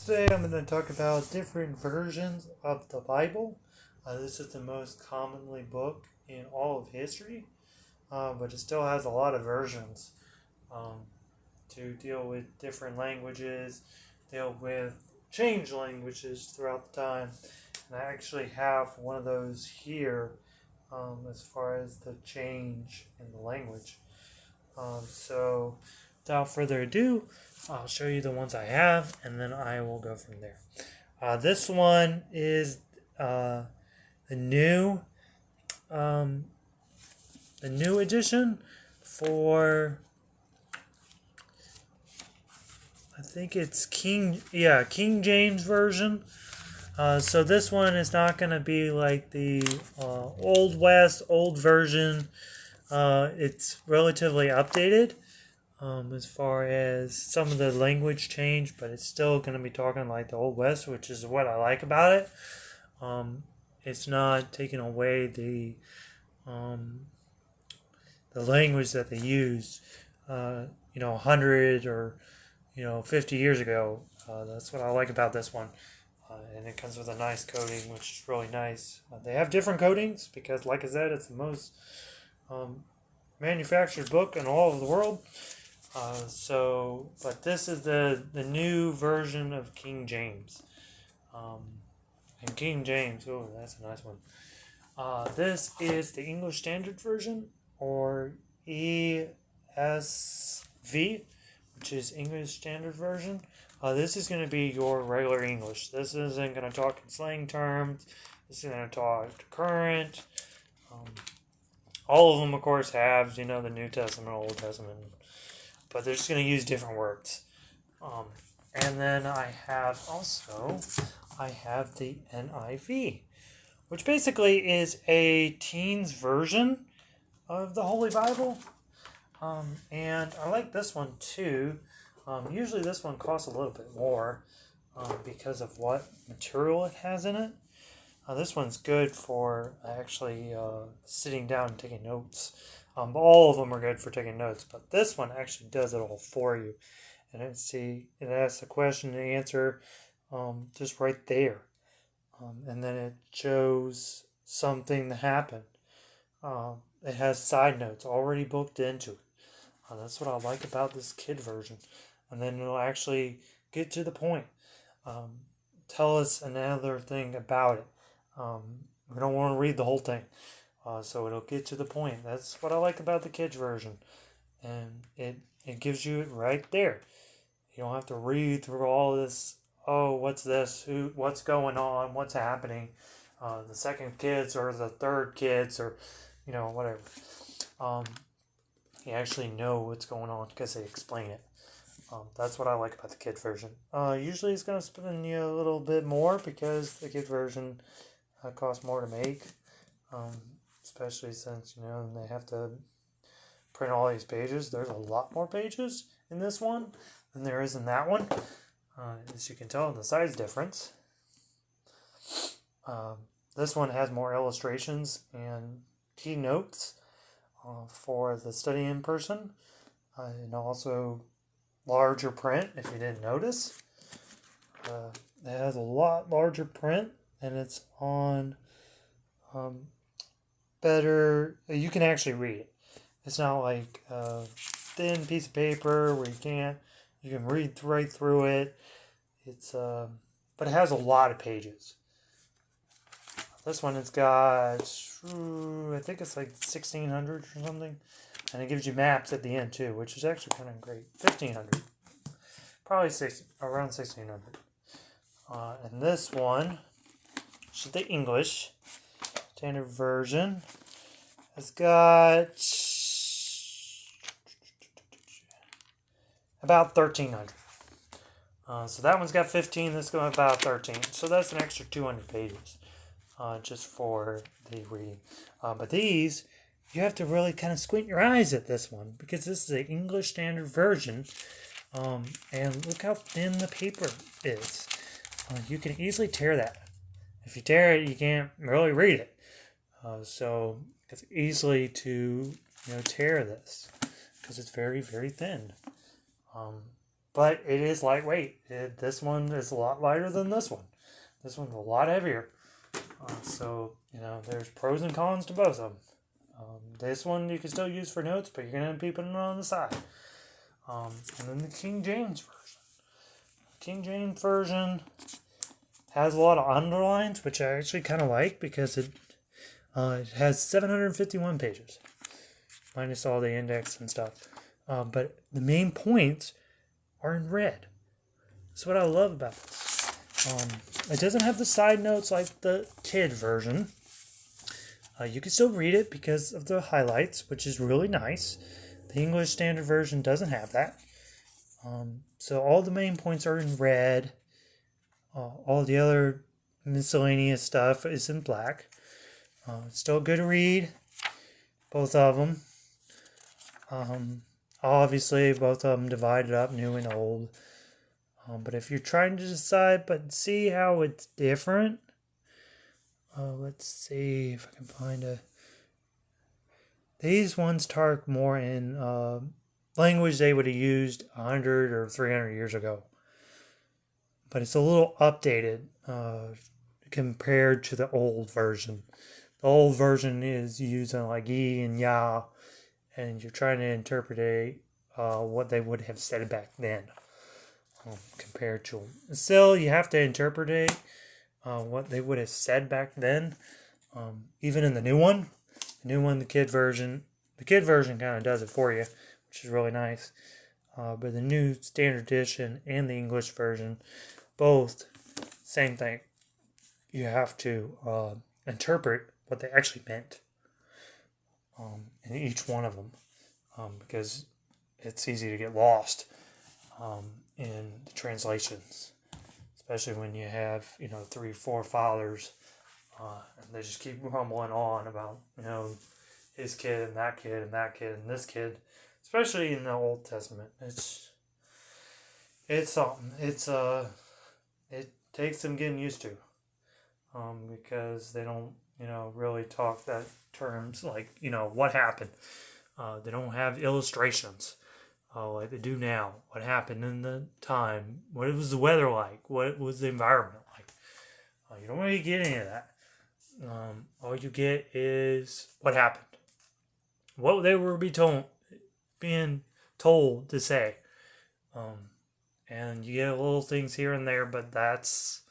Today I'm going to talk about different versions of the Bible. This is the most commonly book in all of history, but it still has a lot of versions um, to deal with different languages, deal with change languages throughout the time. And I actually have one of those here as far as the change in the language. So, without further ado, I'll show you the ones I have, and then I will go from there. This one is the new, um, the new edition for. I think it's King James version. So this one is not going to be like the Old West, old version. It's relatively updated as far as some of the language change, but it's still going to be talking like the Old West, which is what I like about it. It's not taking away the language that they used, 100 or 50 years ago. That's what I like about this one. And it comes with a nice coating, which is really nice. They have different coatings because, like I said, it's the most manufactured book in all of the world. But this is the new version of King James. And King James, oh, that's a nice one. This is the English Standard Version, or ESV, which is English Standard Version. This is going to be your regular English. This isn't going to talk in slang terms. This is going to talk current. All of them, of course, have, the New Testament, Old Testament, but they're just going to use different words. And then I have the NIV, which basically is a teen's version of the Holy Bible. And I like this one too. Usually this one costs a little bit more because of what material it has in it. This one's good for actually sitting down and taking notes. All of them are good for taking notes, but this one actually does it all for you. And it asks a question and answer just right there. And then it shows something that happened. It has side notes already booked into it. That's what I like about this kid version. And then it'll actually get to the point. Tell us another thing about it. We don't want to read the whole thing. So it'll get to the point. That's what I like about the kids version. And it gives you it right there. You don't have to read through all this. Oh, what's this? What's going on? What's happening? The second kids or the third kids or, whatever. You actually know what's going on because they explain it. That's what I like about the kid version. Usually it's going to spend you a little bit more because the kid version costs more to make. Especially since, they have to print all these pages. There's a lot more pages in this one than there is in that one. As you can tell, the size difference. This one has more illustrations and keynotes for the studying person. And also larger print, if you didn't notice. It has a lot larger print, and it's on better. You can actually read it. It's not like a thin piece of paper where you can't. You can read right through it. But it has a lot of pages. This one has got, I think it's like 1,600 or something. And it gives you maps at the end too, which is actually kind of great. 1,500. Probably around 1,600. And this one, which is the English Standard Version, has got about 1,300. So that one's got 15, this got about 13. So that's an extra 200 pages just for the reading. But these, you have to really kind of squint your eyes at this one because this is the English Standard Version. And look how thin the paper is. You can easily tear that. If you tear it, you can't really read it. So it's easily to tear this because it's very, very thin. but it is lightweight. This one is a lot lighter than this one. This one's a lot heavier. So, there's pros and cons to both of them. This one you can still use for notes, but you're going to be putting it on the side. And then the King James version. King James version has a lot of underlines, which I actually kind of like because it has 751 pages, minus all the index and stuff. But the main points are in red. That's what I love about this. It doesn't have the side notes like the kid version. You can still read it because of the highlights, which is really nice. The English Standard Version doesn't have that. So all the main points are in red. All the other miscellaneous stuff is in black. It's still good to read, both of them. Obviously, both of them divided up, new and old. But if you're trying to decide, but see how it's different. Let's see if I can find a... These ones talk more in language they would have used 100 or 300 years ago. But it's a little updated compared to the old version. The old version is using like ye and ya, and you're trying to interpret what they would have said back then compared to them. Still, you have to interpret what they would have said back then. Even in the new one, the kid version kind of does it for you, which is really nice. But the new standard edition and the English version, both same thing. You have to interpret what they actually meant in each one of them, because it's easy to get lost in the translations, especially when you have 3, 4 fathers, and they just keep rumbling on about his kid and that kid and that kid and this kid, especially in the Old Testament. It's something. It takes some getting used to, because they don't really talk that terms like what happened. They don't have illustrations like they do now. What happened in the time? What was the weather like? What was the environment like? You don't really get any of that. All you get is what happened, what they were being told to say, and you get little things here and there, but that's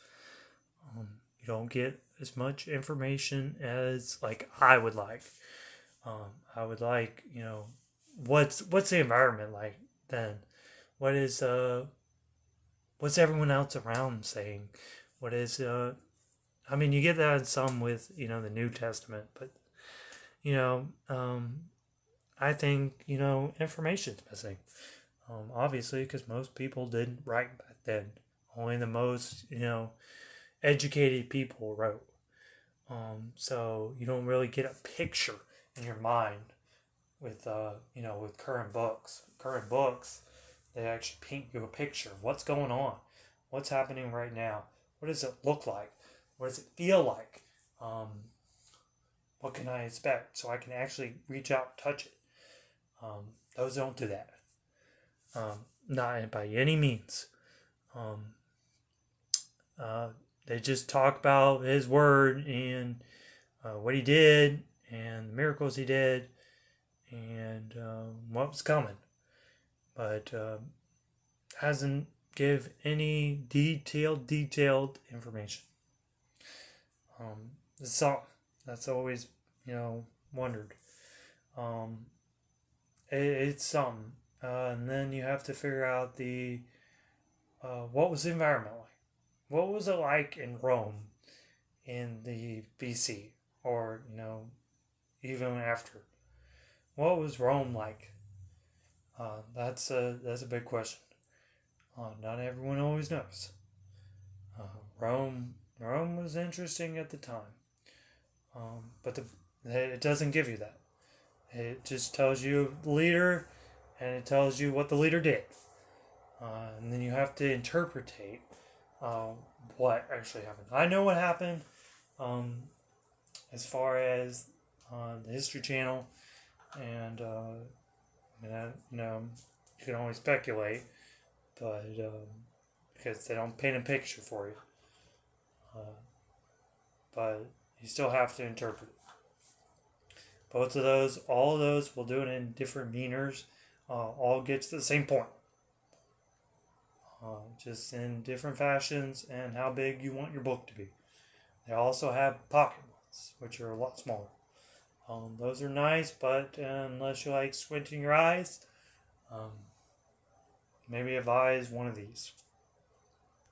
you don't get as much information as like I would like. I would like what's the environment like then? What's everyone else around saying? What is you get that in some with the New Testament, but I think information's missing. Obviously, because most people didn't write back then. Only the most educated people wrote. So you don't really get a picture in your mind with with current books. Current books, they actually paint you a picture of what's going on, what's happening right now. What does it look like? What does it feel like? What can I expect? So I can actually reach out and touch it. Those don't do that. Not by any means. They just talk about his word and what he did and the miracles he did and what was coming. But hasn't give any detailed information. That's always wondered. It's something. And then you have to figure out what was the environment like? What was it like in Rome in the BC or even after? What was Rome like? That's a big question. Not everyone always knows. Rome was interesting at the time, but it doesn't give you that. It just tells you the leader, and it tells you what the leader did, and then you have to interpretate what actually happened. I know what happened, as far as the History Channel, and you can only speculate. but because they don't paint a picture for you. But you still have to interpret it. Both of those, all of those, will do it in different meters. All get to the same point. Just in different fashions and how big you want your book to be. They also have pocket ones, which are a lot smaller. Those are nice, but unless you like squinting your eyes, maybe advise one of these.